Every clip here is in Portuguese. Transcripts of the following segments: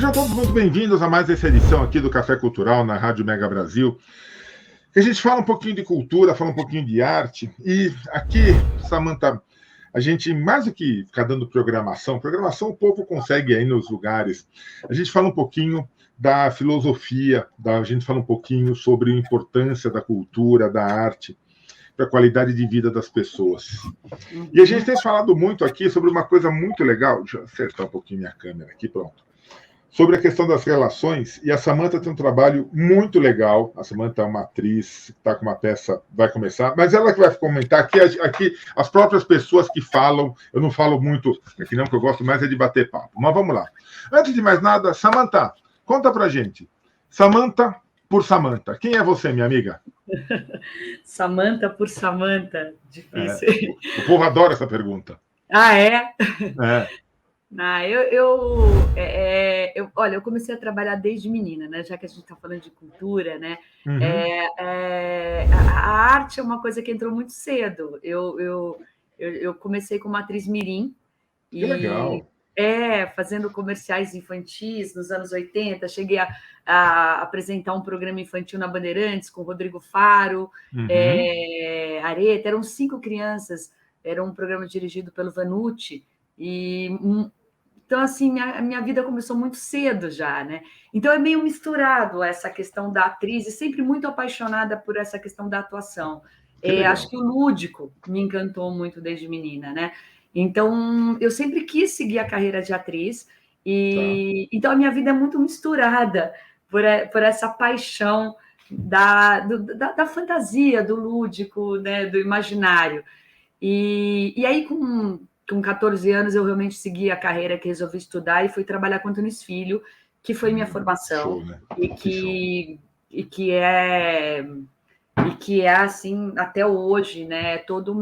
Sejam todos muito bem-vindos a mais essa edição aqui do Café Cultural na Rádio Mega Brasil. A gente fala um pouquinho de cultura, fala um pouquinho de arte. E aqui, Samantha, a gente, mais do que ficar dando programação o povo consegue aí nos lugares. A gente fala um pouquinho da filosofia, a gente fala um pouquinho sobre a importância da cultura, da arte, para a qualidade de vida das pessoas. E a gente tem falado muito aqui sobre uma coisa muito legal. Deixa eu acertar um pouquinho minha câmera aqui, pronto. Sobre a questão das relações, e a Samantha tem um trabalho muito legal. A Samantha é uma atriz, está com uma peça, vai começar, mas ela que vai comentar. Aqui as próprias pessoas que falam, eu não falo muito, aqui não, que eu gosto mais é de bater papo. Mas vamos lá. Antes de mais nada, Samantha, conta pra gente. Samantha por Samantha. Quem é você, minha amiga? Samantha por Samantha. Difícil. O povo adora essa pergunta. Ah, é? É. Olha, eu comecei a trabalhar desde menina, né? Já que a gente está falando de cultura, né? Uhum. A arte é uma coisa que entrou muito cedo. Eu comecei como atriz mirim. Que legal. Fazendo comerciais infantis nos anos 80. Cheguei a apresentar um programa infantil na Bandeirantes com o Rodrigo Faro, Areta. Eram 5 crianças. Era um programa dirigido pelo Vanucci. Então, assim, a minha vida começou muito cedo já, né? Então, é meio misturado essa questão da atriz e sempre muito apaixonada por essa questão da atuação. Acho que o lúdico me encantou muito desde menina, né? Então, eu sempre quis seguir a carreira de atriz então a minha vida é muito misturada por essa paixão da fantasia, do lúdico, né? Do imaginário. E aí, com 14 anos, eu realmente segui a carreira que resolvi estudar e fui trabalhar com Antunes Filho, que foi minha formação. Show, né? E que é assim, até hoje, né? Todo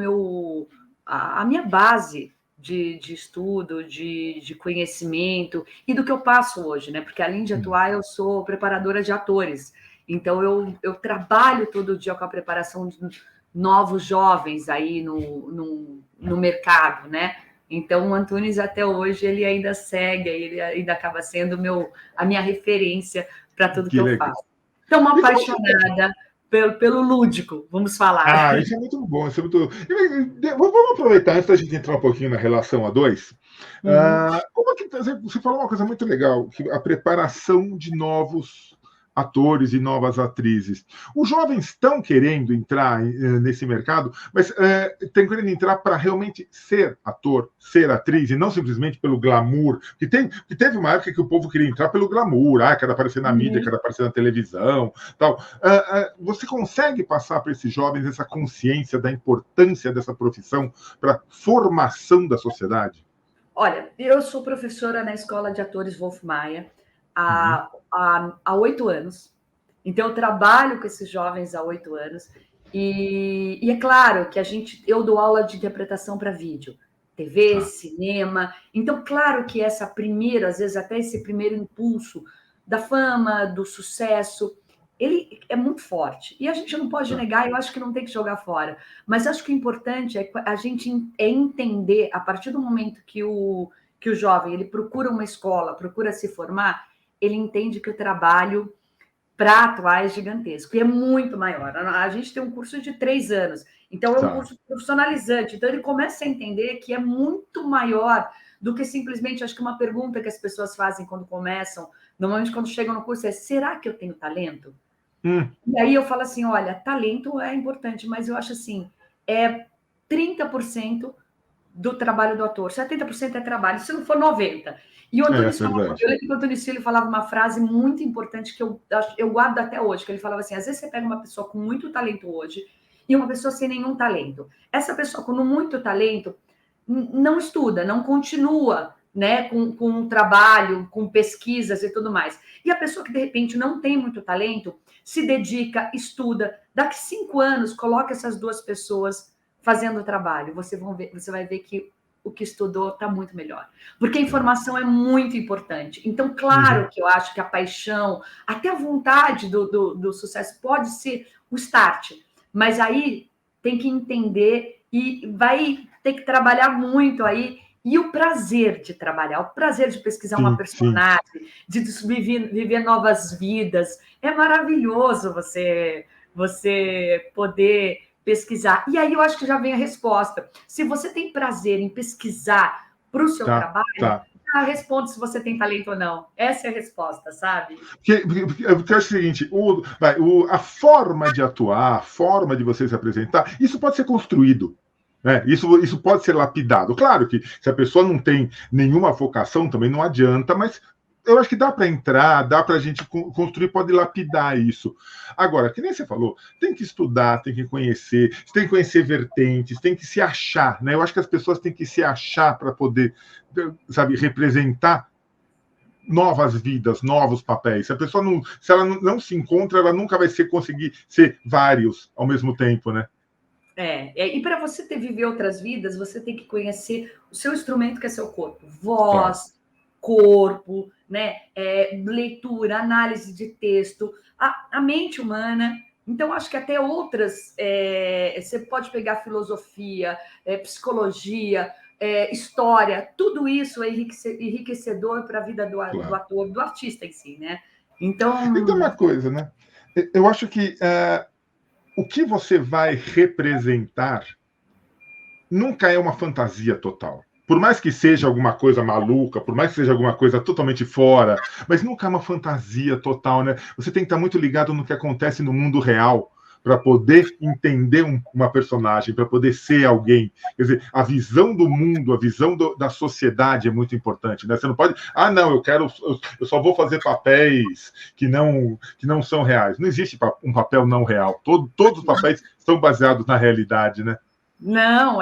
a minha base de estudo, de conhecimento e do que eu passo hoje, né? Porque além de atuar, eu sou preparadora de atores. Então, eu trabalho todo dia com a preparação de novos jovens aí no mercado, né? Então, o Antunes, até hoje, ele ainda segue, ele ainda acaba sendo a minha referência para tudo que eu faço. Então, uma apaixonada pelo lúdico, vamos falar. Isso é muito bom, isso é muito... Vamos aproveitar, antes da gente entrar um pouquinho na relação a dois. Como é que você falou uma coisa muito legal, que a preparação de novos atores e novas atrizes. Os jovens estão querendo entrar nesse mercado, mas estão querendo entrar para realmente ser ator, ser atriz, e não simplesmente pelo glamour. Que teve uma época que o povo queria entrar pelo glamour, quero aparecer na mídia, quero aparecer na televisão, tal. Você consegue passar para esses jovens essa consciência da importância dessa profissão para a formação da sociedade? Olha, eu sou professora na Escola de Atores Wolf Maia há 8 anos. Então, eu trabalho com esses jovens há 8 anos. E é claro que eu dou aula de interpretação para vídeo, TV, cinema. Então, claro que às vezes até esse primeiro impulso da fama, do sucesso, ele é muito forte. E a gente não pode negar, eu acho que não tem que jogar fora. Mas acho que o importante é a gente entender, a partir do momento que o jovem ele procura uma escola, procura se formar, ele entende que o trabalho para atuar é gigantesco e é muito maior. A gente tem um curso de 3 anos, então é um curso profissionalizante. Então ele começa a entender que é muito maior do que simplesmente, acho que uma pergunta que as pessoas fazem quando começam, normalmente quando chegam no curso, será que eu tenho talento? E aí eu falo assim, olha, talento é importante, mas eu acho assim, 30% do trabalho do ator, 70% é trabalho, se não for 90%. E o Antunes eu lembro que o Antunes Filho falava uma frase muito importante que eu guardo até hoje, que ele falava assim, às vezes você pega uma pessoa com muito talento hoje e uma pessoa sem nenhum talento. Essa pessoa com muito talento não estuda, não continua, né, com trabalho, com pesquisas e tudo mais. E a pessoa que, de repente, não tem muito talento, se dedica, estuda. Daqui 5 anos, coloca essas duas pessoas fazendo o trabalho. Você vai ver que o que estudou está muito melhor. Porque a informação é muito importante. Então, claro que eu acho que a paixão, até a vontade do sucesso pode ser o start. Mas aí tem que entender e vai ter que trabalhar muito aí e o prazer de trabalhar, o prazer de pesquisar uma Sim, sim. personagem, de viver novas vidas. É maravilhoso você poder pesquisar. E aí eu acho que já vem a resposta. Se você tem prazer em pesquisar para o seu Tá, trabalho, tá. já responde se você tem talento ou não. Essa é a resposta, sabe? Porque eu acho o seguinte, a forma de atuar, a forma de você se apresentar, isso pode ser construído. Né? Isso pode ser lapidado. Claro que se a pessoa não tem nenhuma vocação, também não adianta, mas eu acho que dá para entrar, dá para a gente construir, pode lapidar isso. Agora, que nem você falou, tem que estudar, tem que conhecer vertentes, tem que se achar. Né? Eu acho que as pessoas têm que se achar para poder, sabe, representar novas vidas, novos papéis. Se a pessoa não, se ela não se encontra, ela nunca vai conseguir ser vários ao mesmo tempo, né? E para você viver outras vidas, você tem que conhecer o seu instrumento, que é seu corpo. Claro. Voz, corpo, né? Leitura, análise de texto, a mente humana. Então, acho que até outras. Você pode pegar filosofia, psicologia, história, tudo isso é enriquecedor para a vida do Claro. ator, do artista em si, né? Então, Então. uma coisa, né? Eu acho que o que você vai representar nunca é uma fantasia total. Por mais que seja alguma coisa maluca, por mais que seja alguma coisa totalmente fora, mas nunca é uma fantasia total, né? Você tem que estar muito ligado no que acontece no mundo real para poder entender uma personagem, para poder ser alguém. Quer dizer, a visão do mundo, a visão da sociedade é muito importante, né? Você não pode, não, eu só vou fazer papéis que não são reais. Não existe um papel não real. Todos os papéis são baseados na realidade, né? Não,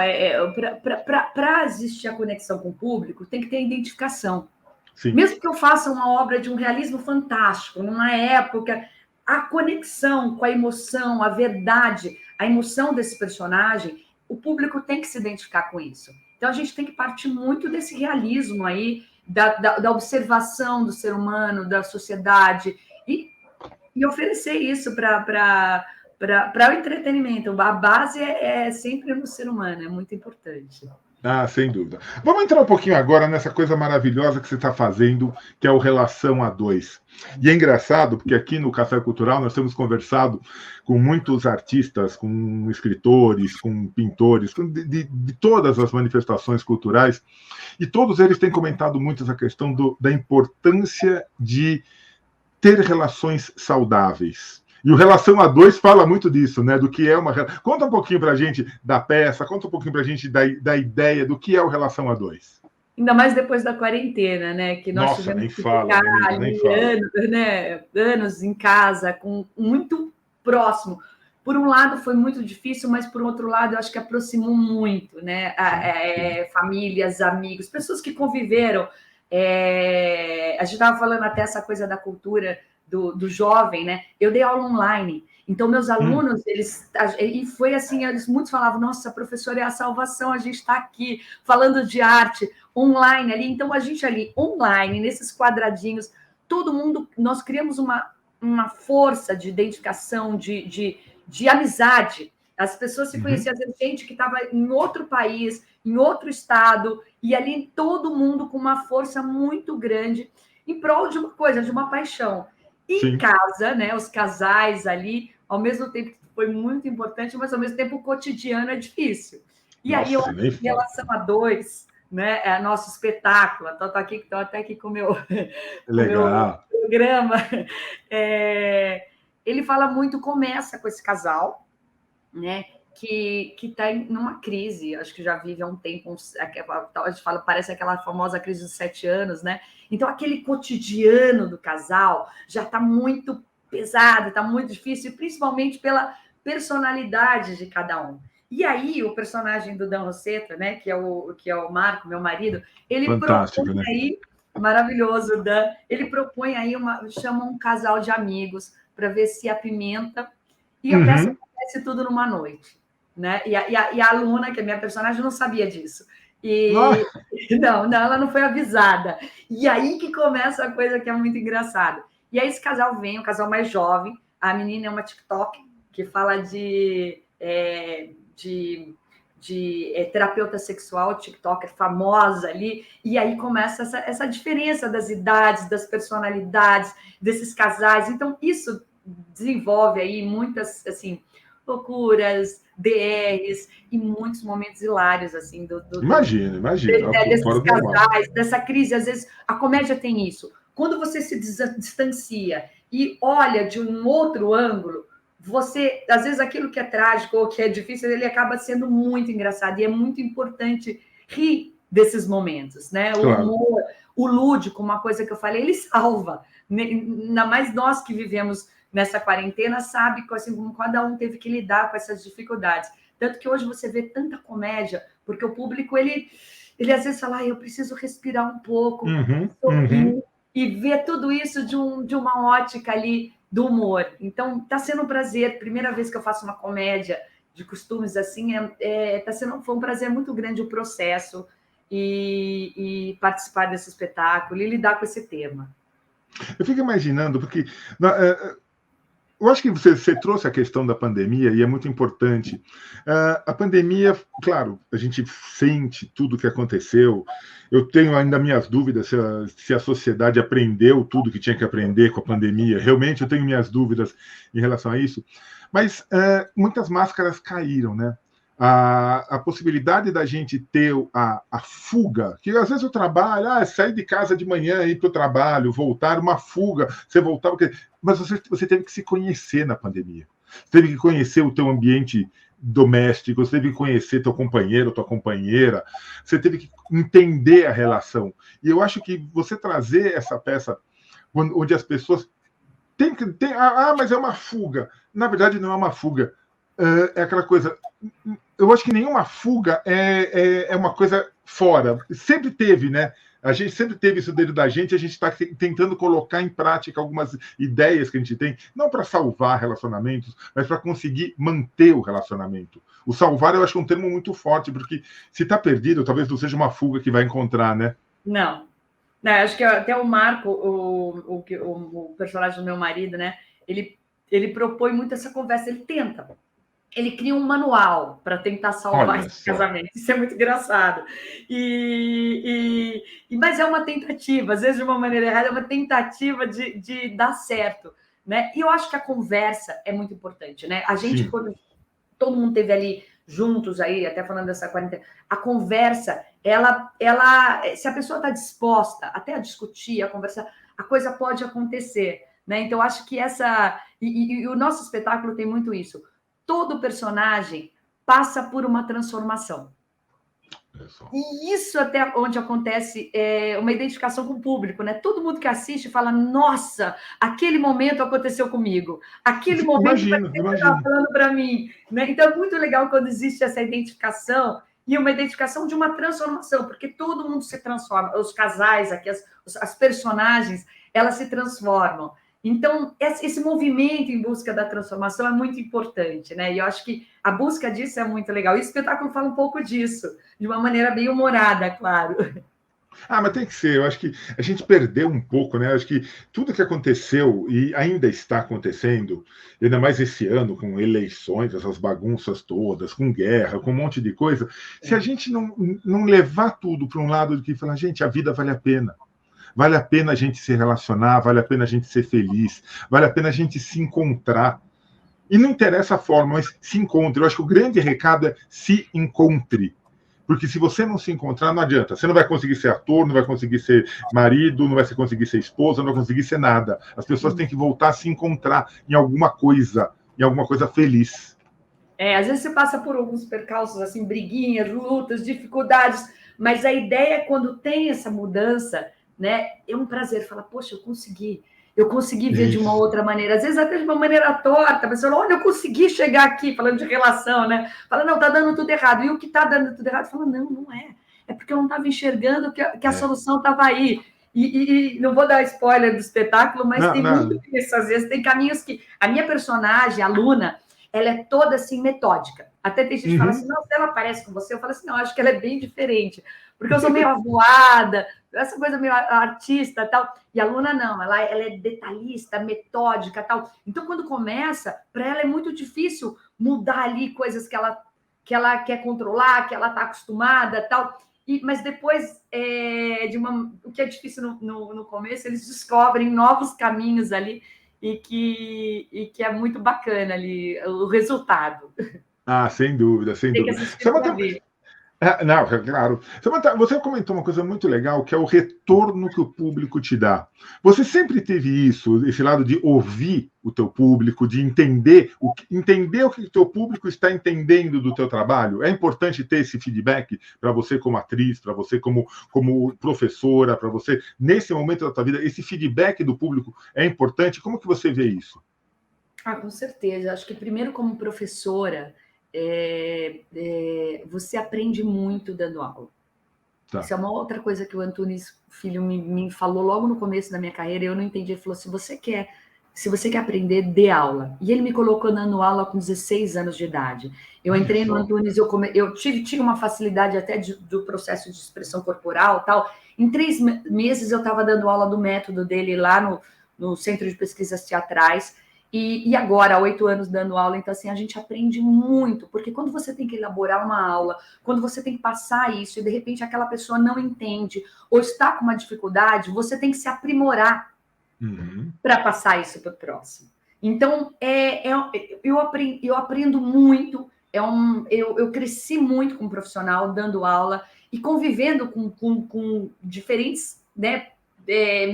para existir a conexão com o público, tem que ter identificação. Sim. Mesmo que eu faça uma obra de um realismo fantástico, numa época, a conexão com a emoção, a verdade, a emoção desse personagem, o público tem que se identificar com isso. Então a gente tem que partir muito desse realismo aí, da observação do ser humano, da sociedade, e oferecer isso para o entretenimento. A base é sempre no ser humano, é muito importante. Sem dúvida. Vamos entrar um pouquinho agora nessa coisa maravilhosa que você está fazendo, que é o Relação a Dois. E é engraçado, porque aqui no Café Cultural nós temos conversado com muitos artistas, com escritores, com pintores, de todas as manifestações culturais, e todos eles têm comentado muito essa questão da importância de ter relações saudáveis. E o Relação a Dois fala muito disso, né? Do que é uma. Conta um pouquinho para a gente da peça, conta um pouquinho para a gente da ideia do que é o Relação a Dois. Ainda mais depois da quarentena, né? Que nós Nossa, tivemos nem que fala, ficar menina, nem ali fala. anos em casa, muito próximo. Por um lado foi muito difícil, mas por outro lado eu acho que aproximou muito, né? Sim. Famílias, amigos, pessoas que conviveram. A gente estava falando até essa coisa da cultura do jovem, né? Eu dei aula online, então meus alunos, e foi assim, muitos falavam, nossa, professora, é a salvação, a gente está aqui falando de arte online ali, então a gente ali online, nesses quadradinhos, todo mundo, nós criamos uma força de identificação, de amizade. As pessoas se conheciam, às vezes, gente que estava em outro país, em outro estado, e ali todo mundo com uma força muito grande em prol de uma coisa, de uma paixão. E em casa, né, os casais ali, ao mesmo tempo que foi muito importante, mas ao mesmo tempo o cotidiano é difícil. E aí eu Nossa, acho nem que fala. Relação a Dois, né, é nosso espetáculo, estou até aqui com o meu Legal. programa, ele fala muito, começa com esse casal, né, que está numa crise, acho que já vive há um tempo, a gente fala, parece aquela famosa crise dos 7 anos, né? Então, aquele cotidiano do casal já está muito pesado, está muito difícil, principalmente pela personalidade de cada um. E aí, o personagem do Dan Roseta, né, que é o Marco, meu marido, ele Fantástico, propõe né? aí, maravilhoso, Dan, ele propõe aí, chama um casal de amigos para ver se apimenta, e a peça acontece tudo numa noite, né? E a aluna, que é minha personagem, não sabia disso. E não, ela não foi avisada. E aí que começa a coisa que é muito engraçada. E aí esse casal vem, um casal mais jovem, a menina é uma TikTok que fala de terapeuta sexual, TikToker famosa ali, e aí começa essa diferença das idades, das personalidades, desses casais. Então, isso desenvolve aí muitas, assim, loucuras, DRs e muitos momentos hilários, assim, Imagina, desses fora do normal. casais, dessa crise. Às vezes, a comédia tem isso. Quando você se distancia e olha de um outro ângulo, você, às vezes, aquilo que é trágico ou que é difícil, ele acaba sendo muito engraçado. E é muito importante rir desses momentos, né? O Claro. humor, o lúdico, uma coisa que eu falei, ele salva. Ainda mais nós que vivemos nessa quarentena, sabe assim, como cada um teve que lidar com essas dificuldades. Tanto que hoje você vê tanta comédia, porque o público, ele às vezes fala, eu preciso respirar um pouco, sorrir, e ver tudo isso de uma ótica ali do humor. Então, está sendo um prazer. Primeira vez que eu faço uma comédia de costumes assim, foi um prazer muito grande o processo e participar desse espetáculo e lidar com esse tema. Eu fico imaginando, porque eu acho que você trouxe a questão da pandemia e é muito importante. A pandemia, claro, a gente sente tudo o que aconteceu. Eu tenho ainda minhas dúvidas se a sociedade aprendeu tudo que tinha que aprender com a pandemia. Realmente eu tenho minhas dúvidas em relação a isso. Mas muitas máscaras caíram, né? A possibilidade da gente ter a fuga, que às vezes o trabalho, sair de casa de manhã, ir para o trabalho, voltar, uma fuga, você voltar, mas você teve que se conhecer na pandemia. Você teve que conhecer o teu ambiente doméstico, você teve que conhecer teu companheiro, tua companheira, você teve que entender a relação. E eu acho que você trazer essa peça onde as pessoas mas é uma fuga. Na verdade, não é uma fuga. É aquela coisa. Eu acho que nenhuma fuga é uma coisa fora. Sempre teve, né? A gente sempre teve isso dentro da gente, a gente está tentando colocar em prática algumas ideias que a gente tem, não para salvar relacionamentos, mas para conseguir manter o relacionamento. O salvar eu acho um termo muito forte, porque se está perdido, talvez não seja uma fuga que vai encontrar, né? Não, acho que até o Marco, o personagem do meu marido, né? Ele propõe muito essa conversa, ele tenta. Ele cria um manual para tentar salvar esse casamento. Isso é muito engraçado. Mas é uma tentativa, às vezes de uma maneira errada, é uma tentativa de dar certo, né? E eu acho que a conversa é muito importante, né? A gente, quando todo mundo esteve ali juntos aí, até falando dessa quarentena, a conversa, ela se a pessoa está disposta até a discutir, a conversar, a coisa pode acontecer, né? Então, eu acho que e o nosso espetáculo tem muito isso. Todo personagem passa por uma transformação. E isso até onde acontece uma identificação com o público, né? Todo mundo que assiste fala, nossa, aquele momento aconteceu comigo. Aquele momento você estava falando para mim. Né? Então, é muito legal quando existe essa identificação e uma identificação de uma transformação, porque todo mundo se transforma. Os casais aqui, as personagens, elas se transformam. Então, esse movimento em busca da transformação é muito importante, né? E eu acho que a busca disso é muito legal. E o espetáculo fala um pouco disso, de uma maneira bem humorada, claro. Mas tem que ser. Eu acho que a gente perdeu um pouco, né? Eu acho que tudo que aconteceu e ainda está acontecendo, ainda mais esse ano, com eleições, essas bagunças todas, com guerra, com um monte de coisa, se a gente não levar tudo para um lado de que falar, gente, a vida vale a pena. Vale a pena a gente se relacionar, vale a pena a gente ser feliz, vale a pena a gente se encontrar. E não interessa a forma, mas se encontre. Eu acho que o grande recado é se encontre. Porque se você não se encontrar, não adianta. Você não vai conseguir ser ator, não vai conseguir ser marido, não vai conseguir ser esposa, não vai conseguir ser nada. As pessoas têm que voltar a se encontrar em alguma coisa feliz. Às vezes você passa por alguns percalços, assim, briguinhas, lutas, dificuldades, mas a ideia é quando tem essa mudança, né? É um prazer falar, poxa, eu consegui ver de uma outra maneira, às vezes até de uma maneira torta, mas olha, eu consegui chegar aqui, falando de relação, né? Fala, não, tá dando tudo errado. E o que tá dando tudo errado, fala, não é. É porque eu não estava enxergando que a solução estava aí. E não vou dar spoiler do espetáculo, mas tem muito isso, às vezes, tem caminhos que... A minha personagem, a Luna, ela é toda assim, metódica. Até tem gente que fala assim, não, se ela parece com você, eu falo assim, não, acho que ela é bem diferente, porque eu sou meio avoada, essa coisa meio artista e tal, e a Luna não, ela é detalhista, metódica e tal. Então, quando começa, para ela é muito difícil mudar ali coisas que ela que ela quer controlar, que ela está acostumada, tal. Mas depois, o que é difícil no começo, eles descobrem novos caminhos ali e que é muito bacana ali o resultado. Ah, sem dúvida, sem Tem que dúvida. assistir para ver. Não, claro. Você comentou uma coisa muito legal, que é o retorno que o público te dá. Você sempre teve isso, esse lado de ouvir o teu público, de entender o que o teu público está entendendo do teu trabalho? É importante ter esse feedback para você como atriz, para você como professora, para você, nesse momento da tua vida, esse feedback do público é importante? Como que você vê isso? Com certeza. Acho que primeiro como professora, você aprende muito dando aula. Tá. Isso é uma outra coisa que o Antunes Filho me falou logo no começo da minha carreira, e eu não entendi. Ele falou: se você quer aprender, dê aula. E ele me colocou dando aula com 16 anos de idade. Eu entrei no Antunes, eu tive uma facilidade até do processo de expressão corporal, tal. Em 3 meses eu estava dando aula do método dele lá no Centro de Pesquisas Teatrais. E agora, há 8 anos dando aula, então assim, a gente aprende muito, porque quando você tem que elaborar uma aula, quando você tem que passar isso, e de repente aquela pessoa não entende, ou está com uma dificuldade, você tem que se aprimorar para passar isso para o próximo. Então, eu aprendo muito, eu cresci muito como profissional, dando aula, e convivendo com diferentes, né,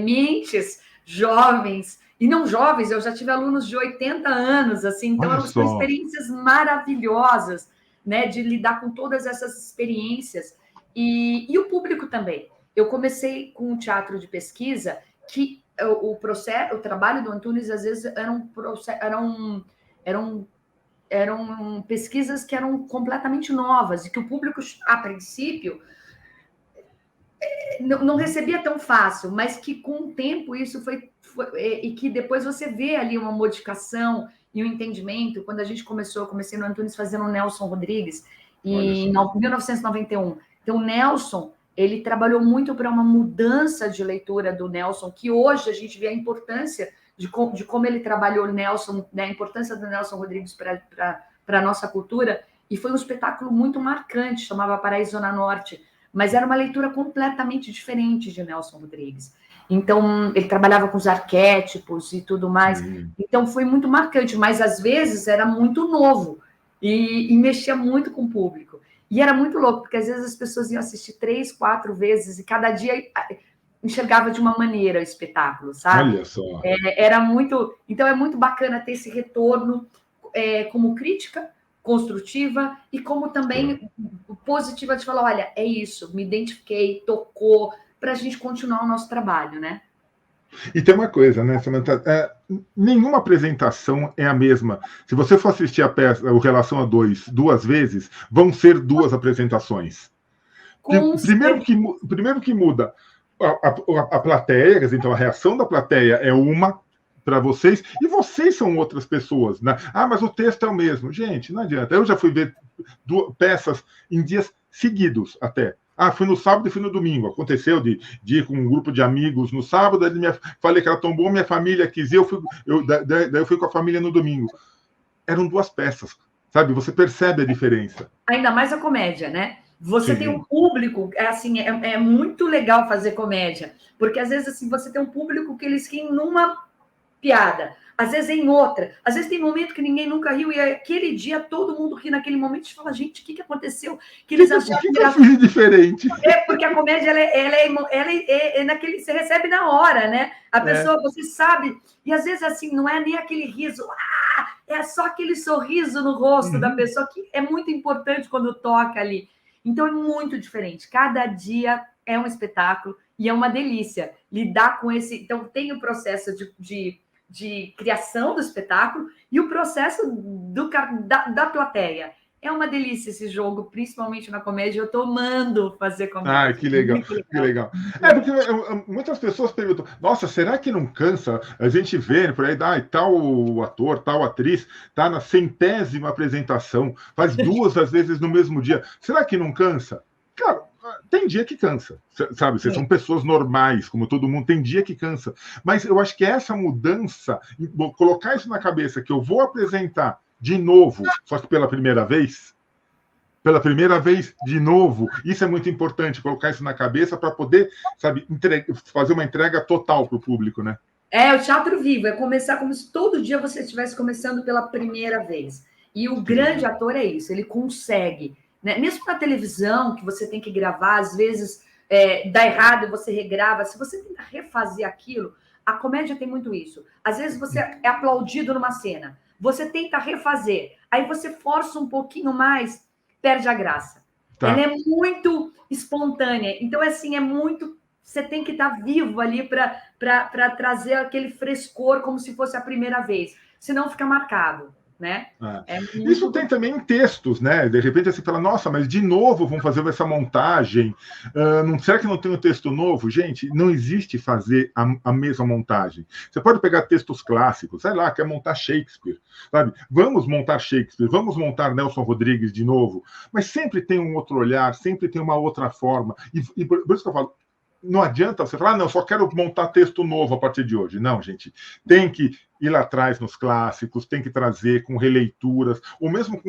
mentes jovens, e não jovens, eu já tive alunos de 80 anos, assim, então são experiências maravilhosas, né, de lidar com todas essas experiências, e o público também. Eu comecei com um teatro de pesquisa que o trabalho do Antunes, às vezes, eram pesquisas que eram completamente novas, e que o público, a princípio, não recebia tão fácil, mas que com o tempo isso foi e que depois você vê ali uma modificação e um entendimento. Quando a gente comecei no Antunes fazendo o Nelson Rodrigues em 1991. Então, o Nelson, ele trabalhou muito para uma mudança de leitura do Nelson, que hoje a gente vê a importância de como ele trabalhou o Nelson, né, a importância do Nelson Rodrigues para a nossa cultura, e foi um espetáculo muito marcante, chamava Paraíso Zona Norte, mas era uma leitura completamente diferente de Nelson Rodrigues. Então, ele trabalhava com os arquétipos e tudo mais. Então, foi muito marcante, mas às vezes era muito novo e mexia muito com o público. E era muito louco, porque às vezes as pessoas iam assistir 3, 4 vezes e cada dia enxergava de uma maneira o espetáculo, sabe? Olha só. Era muito... Então, é muito bacana ter esse retorno como crítica construtiva e como também positiva de falar, olha, é isso, me identifiquei, tocou, para a gente continuar o nosso trabalho, né? E tem uma coisa, né, Samantha? Nenhuma apresentação é a mesma. Se você for assistir a peça, o Relação a 2 2 vezes, vão ser 2 apresentações. Primeiro que muda a plateia, então a reação da plateia é uma para vocês, e vocês são outras pessoas, né? Mas o texto é o mesmo. Gente, não adianta. Eu já fui ver peças em dias seguidos até. Fui no sábado e fui no domingo. Aconteceu de ir com um grupo de amigos no sábado, falei que era tão bom, minha família quis ir, daí eu fui com a família no domingo. Eram 2 peças, sabe? Você percebe a diferença. Ainda mais a comédia, né? Você tem um público, assim, é muito legal fazer comédia, porque às vezes assim, você tem um público que eles riem numa piada, às vezes em outra, às vezes tem momento que ninguém nunca riu, e aquele dia todo mundo ri naquele momento, e fala, gente, o que aconteceu? Que eles acharam que eu fiz diferente? Porque a comédia, você recebe na hora, né? A pessoa, você sabe, e às vezes assim, não é nem aquele riso, é só aquele sorriso no rosto da pessoa, que é muito importante quando toca ali. Então é muito diferente, cada dia é um espetáculo, e é uma delícia lidar com esse... Então tem o processo de criação do espetáculo e o processo da plateia. É uma delícia esse jogo, principalmente na comédia. Eu estou amando fazer comédia. Que legal, que legal. Porque muitas pessoas perguntam, nossa, será que não cansa? A gente vê por aí, tal ator, tal atriz, está na 100ª apresentação, faz 2 às vezes no mesmo dia. Será que não cansa? Claro, tem dia que cansa, sabe? Vocês são pessoas normais, como todo mundo, tem dia que cansa. Mas eu acho que essa mudança, colocar isso na cabeça, que eu vou apresentar de novo, só que pela primeira vez, pela primeira vez de novo. Isso é muito importante, colocar isso na cabeça para poder, sabe, fazer uma entrega total para o público, né? É o teatro vivo, é começar como se todo dia você estivesse começando pela primeira vez. E o grande ator é isso, ele consegue, né? Mesmo na televisão, que você tem que gravar, às vezes dá errado e você regrava. Se você tenta refazer aquilo, a comédia tem muito isso. Às vezes você é aplaudido numa cena, você tenta refazer, aí você força um pouquinho mais, perde a graça. Tá. Ela é muito espontânea, então assim, é muito. Você tem que estar vivo ali para trazer aquele frescor como se fosse a primeira vez. Senão fica marcado, né? Isso tem também em textos, né? De repente você fala, nossa, mas de novo vão fazer essa montagem. Será que não tem um texto novo? Gente, não existe fazer a mesma montagem. Você pode pegar textos clássicos, sei lá, quer montar Shakespeare, sabe? Vamos montar Shakespeare, vamos montar Nelson Rodrigues de novo, mas sempre tem um outro olhar, sempre tem uma outra forma. E por isso que eu falo, não adianta você falar, não, eu só quero montar texto novo a partir de hoje. Não, gente, tem que ir lá atrás nos clássicos, tem que trazer com releituras, ou mesmo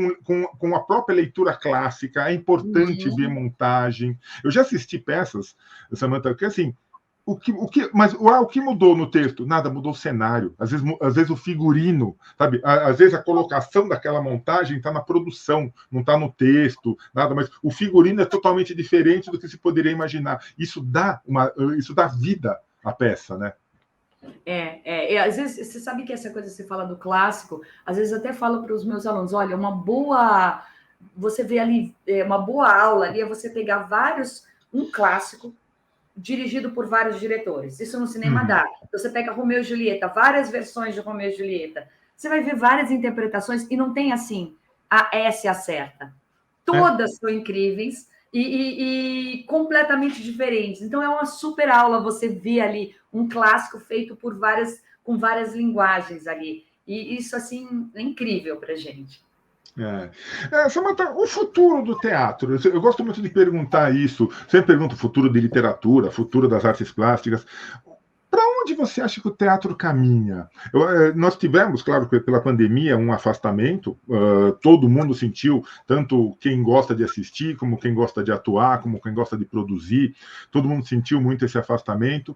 com a própria leitura clássica. É importante ver montagem. Eu já assisti peças, Samantha, que assim, o que mudou no texto? Nada, mudou o cenário. Às vezes o figurino, sabe? Às vezes a colocação daquela montagem está na produção, não está no texto, nada, mas o figurino é totalmente diferente do que se poderia imaginar. Isso dá vida à peça, né? Às vezes, você sabe que essa coisa que você fala do clássico, às vezes até falo para os meus alunos, olha, você vê ali, uma boa aula ali é você pegar um clássico, dirigido por vários diretores. Isso no cinema dá. Você pega Romeu e Julieta, várias versões de Romeu e Julieta. Você vai ver várias interpretações e não tem assim, essa é a certa. Todas são incríveis e completamente diferentes. Então é uma super aula você ver ali um clássico feito com várias linguagens ali. E isso, assim, é incrível para a gente. Samantha, o futuro do teatro. Eu gosto muito de perguntar isso. Sempre pergunto o futuro de literatura, futuro das artes plásticas. Para onde você acha que o teatro caminha? Nós tivemos, claro, pela pandemia, um afastamento. Todo mundo sentiu, tanto quem gosta de assistir, como quem gosta de atuar, como quem gosta de produzir. Todo mundo sentiu muito esse afastamento.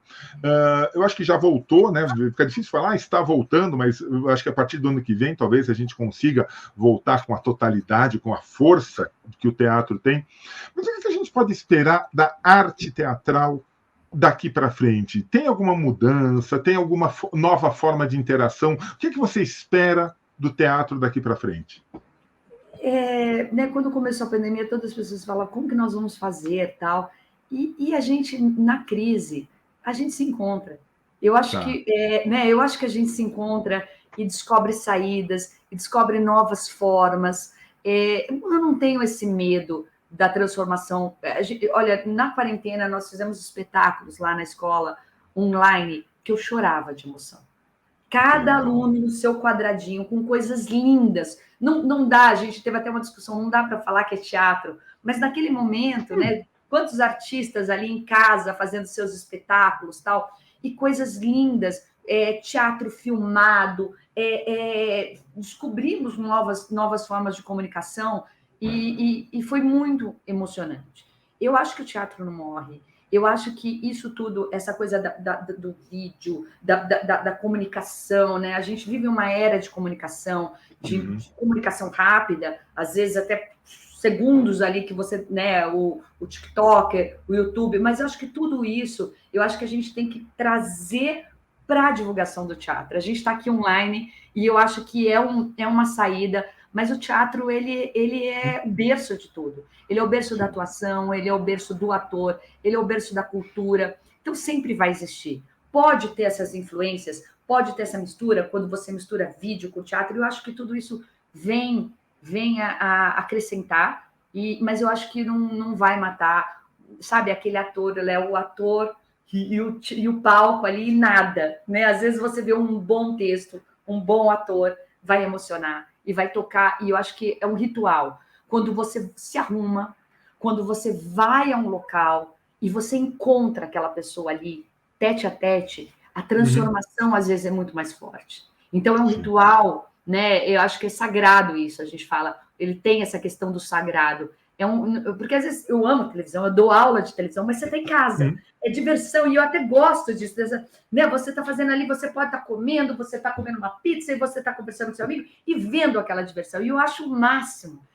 Eu acho que já voltou, né? Fica difícil falar, está voltando, mas eu acho que a partir do ano que vem, talvez a gente consiga voltar com a totalidade, com a força que o teatro tem. Mas o que a gente pode esperar da arte teatral daqui para frente? Tem alguma mudança? Tem alguma nova forma de interação? O que você espera do teatro daqui para frente? Quando começou a pandemia, todas as pessoas falavam como que nós vamos fazer tal. E a gente, na crise, a gente se encontra. Eu acho que a gente se encontra e descobre saídas, e descobre novas formas. Eu não tenho esse medo da transformação. Olha, na quarentena, nós fizemos espetáculos lá na escola, online, que eu chorava de emoção. Cada aluno no seu quadradinho, com coisas lindas. Não dá, a gente teve até uma discussão, não dá para falar que é teatro, mas naquele momento, né? Quantos artistas ali em casa fazendo seus espetáculos, tal, e coisas lindas, teatro filmado, descobrimos novas formas de comunicação e foi muito emocionante. Eu acho que o teatro não morre. Eu acho que isso tudo, essa coisa do vídeo, da comunicação, né? A gente vive uma era de comunicação, de comunicação rápida, às vezes até segundos ali que você, né, o TikTok, o YouTube, mas eu acho que tudo isso, eu acho que a gente tem que trazer para a divulgação do teatro. A gente está aqui online e eu acho que é uma saída, mas o teatro, ele é o berço de tudo. Ele é o berço da atuação, ele é o berço do ator, ele é o berço da cultura. Então, sempre vai existir. Pode ter essas influências, pode ter essa mistura, quando você mistura vídeo com teatro. Eu acho que tudo isso vem a acrescentar, mas eu acho que não vai matar, sabe, aquele ator, ele é o ator e o palco ali, nada. Né? Às vezes você vê um bom texto, um bom ator, vai emocionar e vai tocar, e eu acho que é um ritual. Quando você se arruma, quando você vai a um local e você encontra aquela pessoa ali, tete a tete, a transformação às vezes é muito mais forte. Então é um ritual, né? Eu acho que é sagrado isso, a gente fala, ele tem essa questão do sagrado. Porque às vezes eu amo televisão, eu dou aula de televisão, mas você está em casa, é diversão, e eu até gosto disso, né? Você está fazendo ali, você pode estar comendo, você está comendo uma pizza, e você está conversando com seu amigo, e vendo aquela diversão, e eu acho o máximo.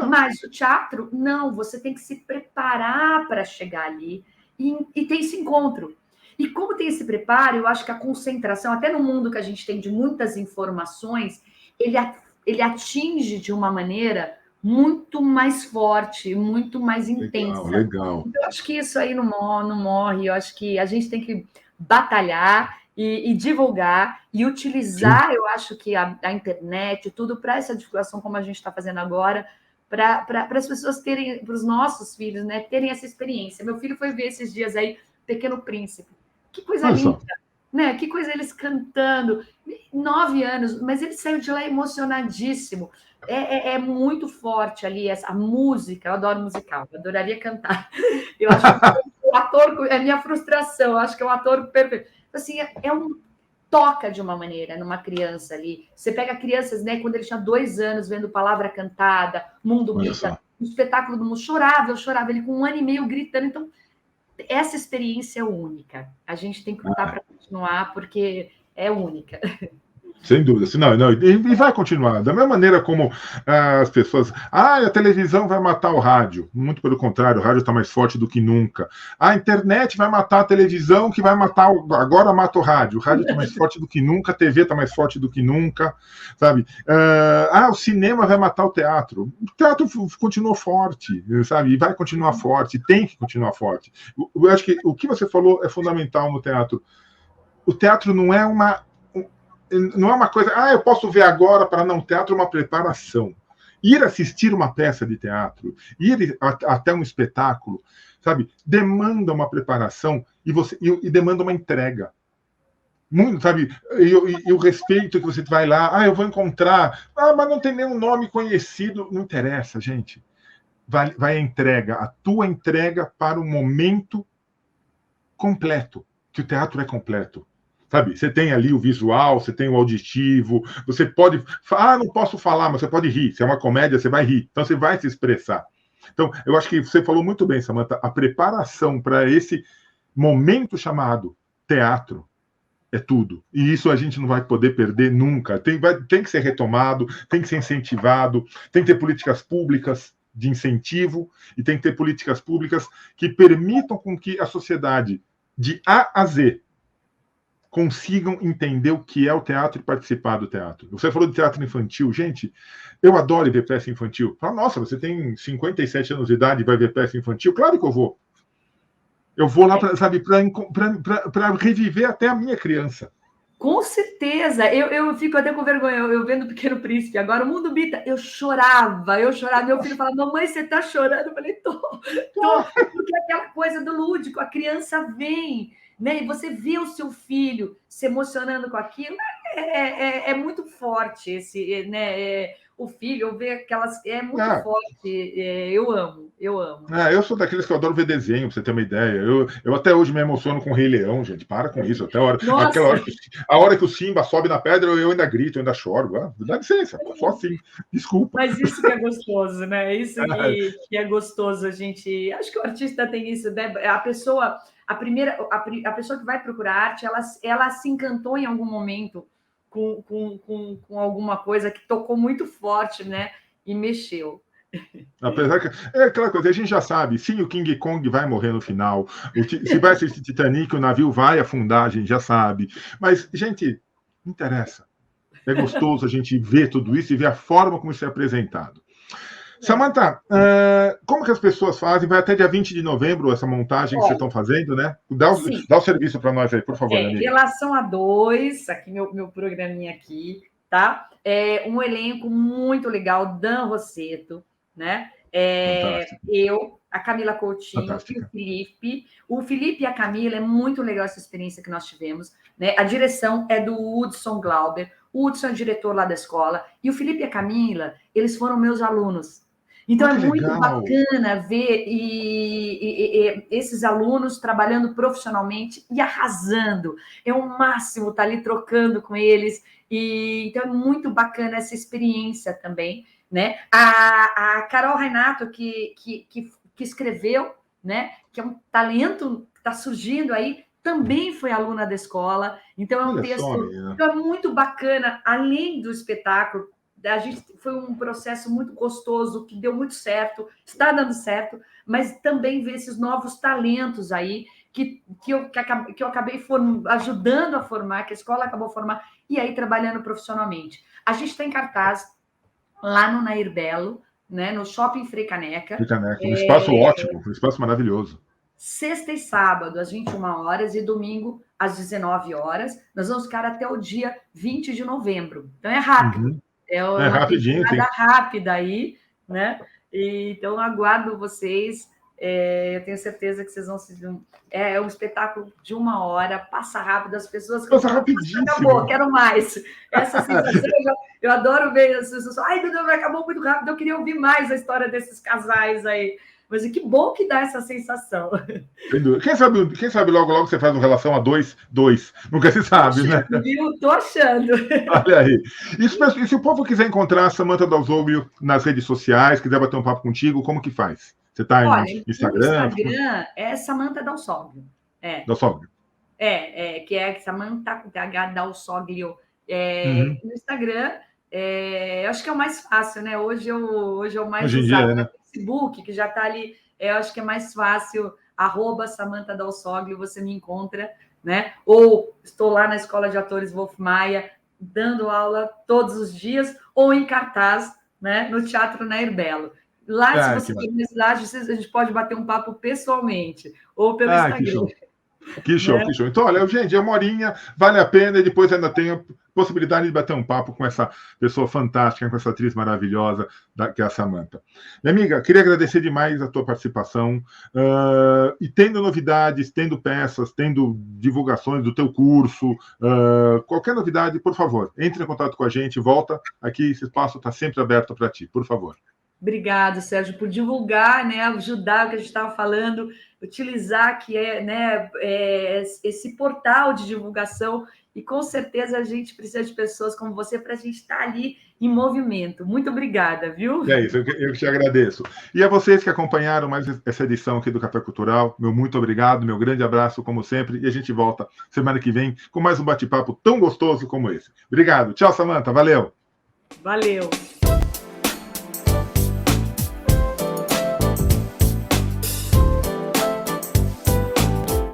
Mas o teatro, não, você tem que se preparar para chegar ali e ter esse encontro. E como tem esse preparo, eu acho que a concentração, até no mundo que a gente tem de muitas informações, ele atinge de uma maneira muito mais forte, muito mais intensa. Legal. Eu acho que isso aí não morre, eu acho que a gente tem que batalhar e divulgar e utilizar, eu acho que a internet, tudo para essa divulgação, como a gente está fazendo agora, para as pessoas terem, para os nossos filhos, né, terem essa experiência. Meu filho foi ver esses dias aí Pequeno Príncipe. Que coisa linda, né? Que coisa eles cantando. 9 anos, mas ele saiu de lá emocionadíssimo. É muito forte ali a música. Eu adoro musical, eu adoraria cantar. Eu acho que o ator é minha frustração. Eu acho que é um ator perfeito. Assim, toca de uma maneira numa criança ali. Você pega crianças, né, quando ele tinha 2 anos, vendo Palavra Cantada, Mundo Bita, o espetáculo do mundo, eu chorava, ele com 1 ano e meio gritando. Então, essa experiência é única. A gente tem que lutar para continuar, porque é única. Sem dúvida. Não, e vai continuar. Da mesma maneira como as pessoas... a televisão vai matar o rádio. Muito pelo contrário, o rádio está mais forte do que nunca. A internet vai matar a televisão, que vai matar... Agora mata o rádio. O rádio está mais forte do que nunca, a TV está mais forte do que nunca, sabe? O cinema vai matar o teatro. O teatro continuou forte, sabe? E vai continuar forte, tem que continuar forte. Eu acho que o que você falou é fundamental no teatro. O teatro não é uma coisa, eu posso ver agora para não. Teatro é uma preparação. Ir assistir uma peça de teatro, ir até um espetáculo, sabe, demanda uma preparação e demanda uma entrega. Muito, sabe, e o respeito que você vai lá, eu vou encontrar, mas não tem nenhum nome conhecido, não interessa, gente. Vai a entrega, a tua entrega para o momento completo, que o teatro é completo. Sabe, você tem ali o visual, você tem o auditivo, você pode... não posso falar, mas você pode rir. Se é uma comédia, você vai rir. Então, você vai se expressar. Então, eu acho que você falou muito bem, Samantha, a preparação para esse momento chamado teatro é tudo. E isso a gente não vai poder perder nunca. Tem que ser retomado, tem que ser incentivado, tem que ter políticas públicas de incentivo e tem que ter políticas públicas que permitam com que a sociedade, de A a Z, consigam entender o que é o teatro e participar do teatro. Você falou de teatro infantil. Gente, eu adoro ver peça infantil. Nossa, você tem 57 anos de idade e vai ver peça infantil? Claro que eu vou. Eu vou lá, para reviver até a minha criança. Com certeza. Eu fico até com vergonha. Eu vendo o Pequeno Príncipe. Agora, o Mundo Bita, eu chorava. Meu filho falava, mamãe, você tá chorando? Eu falei, tô. Porque aquela coisa do lúdico, a criança vem... Né? E você vê o seu filho se emocionando com aquilo, é muito forte né? O filho, eu ver aquelas... É muito forte. Eu amo. Eu sou daqueles que eu adoro ver desenho, pra você ter uma ideia. Eu até hoje me emociono com o Rei Leão, gente. Para com isso. Até a hora que o Simba sobe na pedra, eu ainda grito, eu ainda choro. Dá licença, só assim. Desculpa. Mas isso que é gostoso, né? Isso que é gostoso, a gente... Acho que o artista tem isso, né? A pessoa que vai procurar arte, ela se encantou em algum momento com alguma coisa que tocou muito forte, né? E mexeu. Apesar que é aquela coisa, a gente já sabe, sim, o King Kong vai morrer no final. Se vai assistir Titanic, o navio vai afundar, a gente já sabe. Mas, gente, não interessa. É gostoso a gente ver tudo isso e ver a forma como isso é apresentado. Samantha, como que as pessoas fazem? Vai até dia 20 de novembro essa montagem que vocês estão fazendo, né? Dá o serviço para nós aí, por favor, amiga. Relação a 2, aqui meu programinha aqui, tá? Um elenco muito legal, Dan Rosseto, né? Eu, a Camila Coutinho e o Felipe. O Felipe e a Camila, é muito legal essa experiência que nós tivemos, né? A direção é do Hudson Glauber. O Hudson é diretor lá da escola. E o Felipe e a Camila, eles foram meus alunos. Então, é muito bacana ver esses alunos trabalhando profissionalmente e arrasando. É o máximo estar ali trocando com eles. Então, é muito bacana essa experiência também, né? A Carol Renato, que escreveu, né? Que é um talento que está surgindo aí, também foi aluna da escola. Então, é um texto muito bacana, além do espetáculo. A gente foi um processo muito gostoso, que deu muito certo, está dando certo, mas também ver esses novos talentos aí, que eu acabei ajudando a formar, que a escola acabou formar, e aí trabalhando profissionalmente. A gente está em cartaz lá no Nair Belo, né, no Shopping Frei Caneca. Um espaço ótimo, um espaço maravilhoso. Sexta e sábado, às 21 horas, e domingo, às 19 horas. Nós vamos ficar até o dia 20 de novembro. Então, é rápido. Uhum. É uma rapidinho, temporada rápida aí, né? Então, aguardo vocês. Eu tenho certeza que vocês vão se... É um espetáculo de 1 hora, passa rápido, as pessoas... Passa rapidinho. Acabou, quero mais. Essa sensação, eu adoro ver as pessoas... Ai, Dudu, acabou muito rápido, eu queria ouvir mais a história desses casais aí. Mas que bom que dá essa sensação. Quem sabe logo você faz uma relação a dois. Nunca se sabe, né? Viu? Tô achando. Olha aí. E se o povo quiser encontrar a Samantha Dalsoglio nas redes sociais, quiser bater um papo contigo, como que faz? Você está no Instagram? No Instagram é Samantha Dalsoglio. Dalsoglio. Que é Samantha com TH Dalsoglio. No Instagram, eu acho que é o mais fácil, né? Hoje é o mais usado. Né? Facebook, que já está ali, eu acho que é mais fácil, @Samantha Dalsoglio, você me encontra, né? Ou estou lá na Escola de Atores Wolf Maia, dando aula todos os dias, ou em cartaz, né? No Teatro Nair Belo. Lá, se você tem necessidade, a gente pode bater um papo pessoalmente, ou pelo Instagram. Que show. Então, olha, gente, é 1 horinha, vale a pena, e depois ainda tem a possibilidade de bater um papo com essa pessoa fantástica, com essa atriz maravilhosa, que é a Samantha. Minha amiga, queria agradecer demais a tua participação, e tendo novidades, tendo peças, tendo divulgações do teu curso, qualquer novidade, por favor, entre em contato com a gente, volta aqui, esse espaço está sempre aberto para ti, por favor. Obrigado, Sérgio, por divulgar, né, ajudar o que a gente estava falando, utilizar que esse portal de divulgação, e com certeza a gente precisa de pessoas como você para a gente estar ali em movimento. Muito obrigada, viu? É isso, eu te agradeço. E a vocês que acompanharam mais essa edição aqui do Café Cultural, meu muito obrigado, meu grande abraço, como sempre, e a gente volta semana que vem com mais um bate-papo tão gostoso como esse. Obrigado. Tchau, Samantha. Valeu. Valeu.